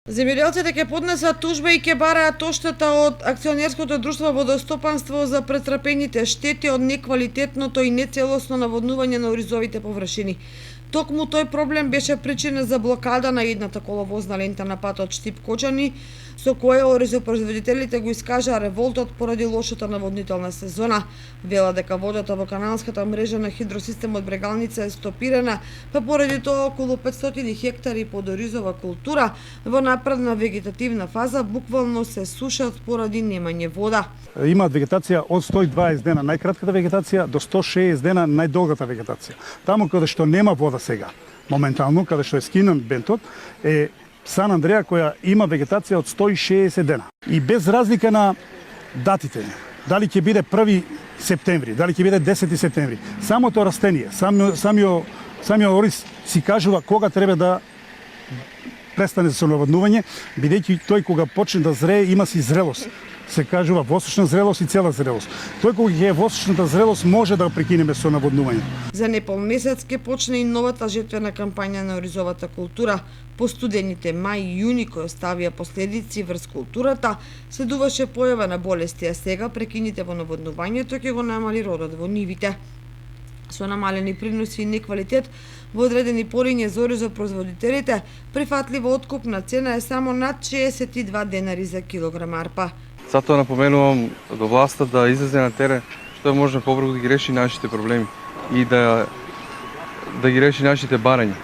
Земјоделците ќе поднесат тужба и ќе бараат оштета од акционерското друштво Водостопанство за претрпените штети од неквалитетното и нецелосно наводнување на оризовите површини. Токму тој проблем беше причина за блокада на едната коловозна лента на патот Штип-Кочани, со која оризопроизводителите го искажаа револтот поради лошата наводнителна сезона. Вела дека водата во каналската мрежа на хидросистемот Брегалница е стопирана, па поради тоа околу 500 хектари под оризова култура во напредна вегетативна фаза буквално се сушат поради немање вода. Имаат вегетација од 120 дена најкратката вегетација до 160 дена најдолгата вегетација. Таму каде што нема вода сега, моментално каде што е скинан бентот, е Сан Андреа која има вегетација од 160 дена. И без разлика на датите, дали ќе биде 1 септември, дали ќе биде 10 септември, самото растение, самиот ориз си кажува кога треба да престане со наводнување, бидејќи тој кога почне да зрее има си зрелост. Се кажува восочна зрелост и цела зрелост. Тој кога ќе е восочната зрелост може да прекинеме со наводнување. За непол месец ќе почне и новата жетвена кампања на оризовата култура. По студените мај и јуни кои оставија последици врз културата, следуваше појава на болести, а сега прекините во наводнувањето ќе го намали родот во нивите. Со намалени приноси и неквалитет во одредени пориња за оризопроизводителите, прифатливо откупна цена е само над 62 денари за килограм арпа. Затоа напоменувам до власта да излезе на терен што е можно побрзо да ги реши нашите проблеми и да ги реши нашите барања.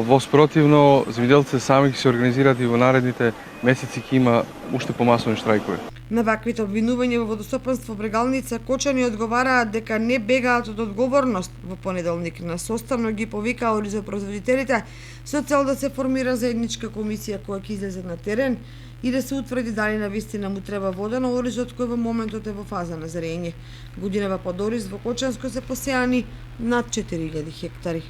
Во спротивно, земјоделците сами ќе се организираат и во наредните месеци ќе има уште помасовни штрајкови. На ваквите обвинувања во Водостопанство Брегалница Кочани одговараат дека не бегаат од одговорност. Во понеделник на составно ги повикаа оризопроизводителите со цел да се формира заедничка комисија која ќе излезе на терен и да се утврди дали навистина му треба вода на оризот кој во моментот е во фаза на зрење. Годинава под ориз во Кочанско се посеани над 4000 хектари.